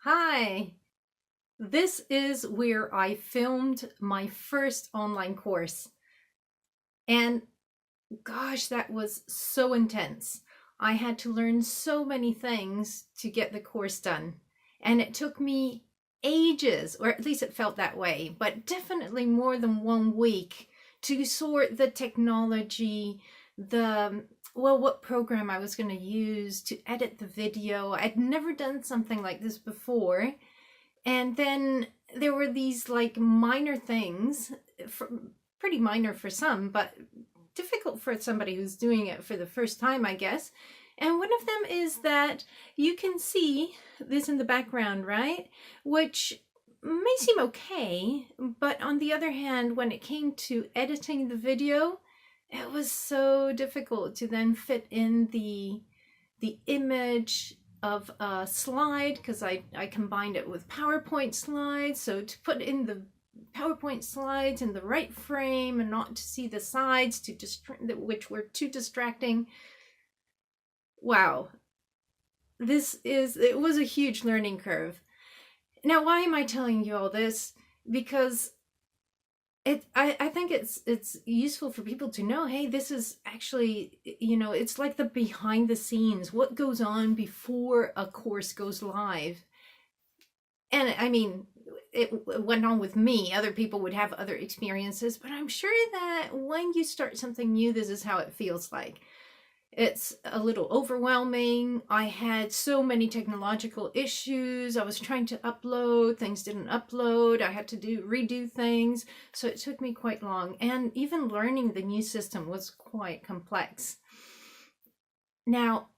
Hi, this is where I filmed my first online course. And gosh, that was so intense. I had to learn so many things to get the course done. And it took me ages, or at least it felt that way, but definitely more than 1 week to sort the technology, what program I was going to use to edit the video. I'd never done something like this before. And then there were these like minor things, for, pretty minor for some, but difficult for somebody who's doing it for the first time, I guess. And one of them is that you can see this in the background, right? Which may seem okay, but on the other hand, when it came to editing the video, it was so difficult to then fit in the image of a slide because I combined it with PowerPoint slides. So to put in the PowerPoint slides in the right frame and not to see the sides which were too distracting. Wow, it was a huge learning curve. Now, why am I telling you all this? Because I think it's useful for people to know, hey, this is actually, it's like the behind the scenes, what goes on before a course goes live. And I mean, it went on with me. Other people would have other experiences, but I'm sure that when you start something new, this is how it feels like. It's a little overwhelming. I had so many technological issues. I was trying to upload, things didn't upload. I had to redo things. So it took me quite long. And even learning the new system was quite complex. Now,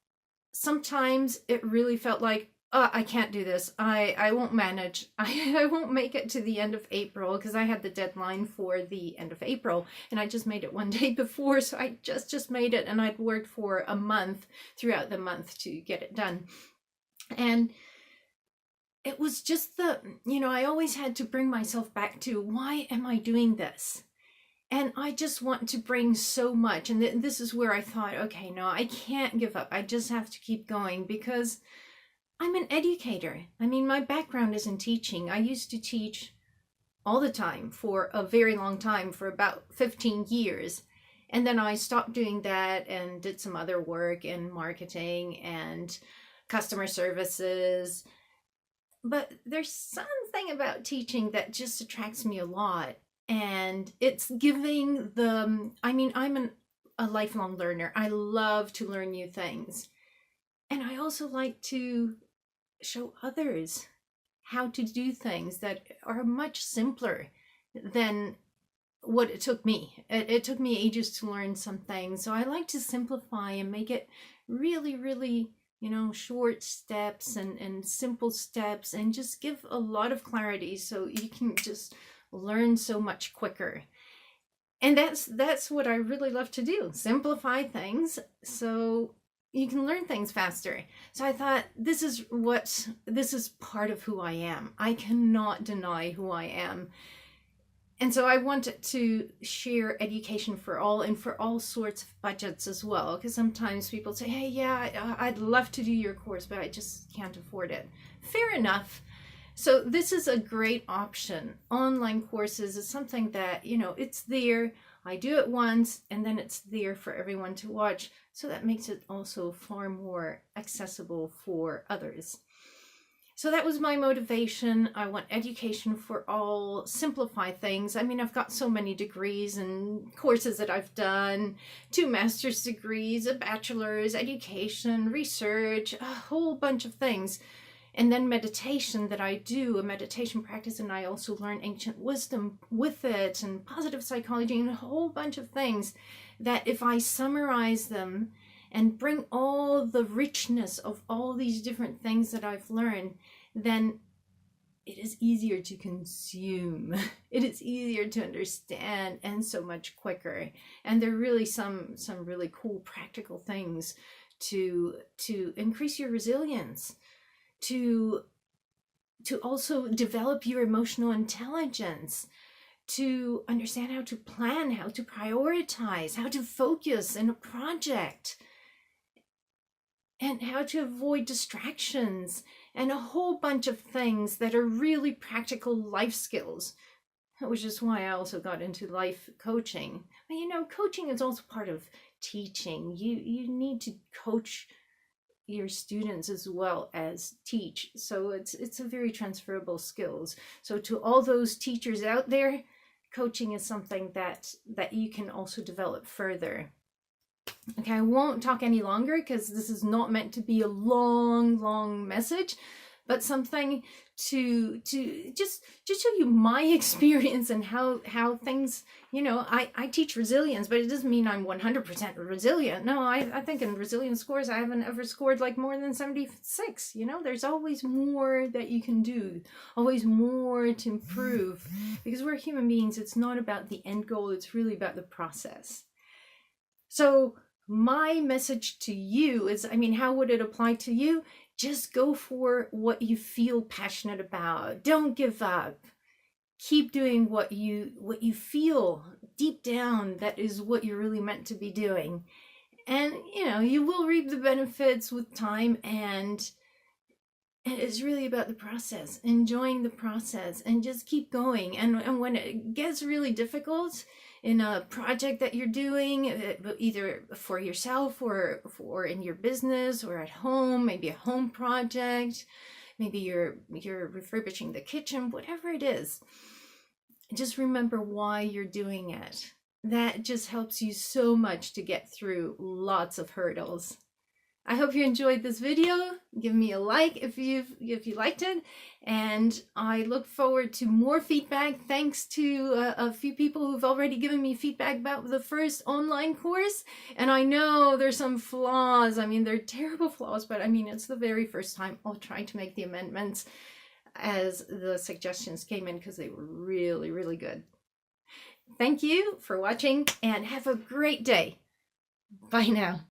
sometimes it really felt like, I can't do this. I won't manage. I won't make it to the end of April because I had the deadline for the end of April and I just made it one day before. So I just made it and I'd worked for a month throughout the month to get it done. And it was just I always had to bring myself back to why am I doing this? And I just want to bring so much. And this is where I thought, okay, no, I can't give up. I just have to keep going because I'm an educator. I mean, my background is in teaching. I used to teach all the time for a very long time, for about 15 years. And then I stopped doing that and did some other work in marketing and customer services. But there's something about teaching that just attracts me a lot. And it's giving I'm a lifelong learner. I love to learn new things. And I also like to show others how to do things that are much simpler than what it took me. It took me ages to learn some things. So I like to simplify and make it really, really, short steps and simple steps and just give a lot of clarity so you can just learn so much quicker. And that's what I really love to do. Simplify things so you can learn things faster. So I thought this is part of who I am. I cannot deny who I am. And so I wanted to share education for all and for all sorts of budgets as well. Because sometimes people say, hey, yeah, I'd love to do your course, but I just can't afford it. Fair enough. So this is a great option. Online courses is something that, it's there. I do it once and then it's there for everyone to watch. So that makes it also far more accessible for others. So that was my motivation. I want education for all, simplify things. I mean, I've got so many degrees and courses that I've done, 2 master's degrees, a bachelor's, education, research, a whole bunch of things. And then meditation that I do, a meditation practice, and I also learn ancient wisdom with it and positive psychology and a whole bunch of things that if I summarize them and bring all the richness of all these different things that I've learned, then it is easier to consume. It is easier to understand and so much quicker. And there are really some really cool practical things to increase your resilience, to also develop your emotional intelligence, to understand how to plan, how to prioritize, how to focus in a project. and how to avoid distractions and a whole bunch of things that are really practical life skills, which is why I also got into life coaching. But you know, coaching is also part of teaching. You need to coach your students as well as teach. So it's a very transferable skills. So to all those teachers out there, coaching is something that you can also develop further. Okay, I won't talk any longer because this is not meant to be a long message, but something to just show you my experience and how things, you know, I teach resilience, but it doesn't mean I'm 100% resilient. No, I think in resilience scores I haven't ever scored like more than 76. You know, there's always more that you can do, always more to improve, because we're human beings. It's not about the end goal, it's really about the process. So my message to you is, I mean, how would it apply to you? Just go for what you feel passionate about. Don't give up. Keep doing what you feel deep down that is what you're really meant to be doing. And you know, you will reap the benefits with time, and it's really about the process, enjoying the process, and just keep going. And when it gets really difficult in a project that you're doing, either for yourself or in your business or at home, maybe a home project, maybe you're refurbishing the kitchen, whatever it is, just remember why you're doing it. That just helps you so much to get through lots of hurdles. I hope you enjoyed this video. Give me a like if you liked it, and I look forward to more feedback. Thanks to a few people who've already given me feedback about the first online course, and I know there's some flaws. I mean, they're terrible flaws, but I mean, it's the very first time. I'll try to make the amendments as the suggestions came in because they were really good. Thank you for watching, and have a great day. Bye now.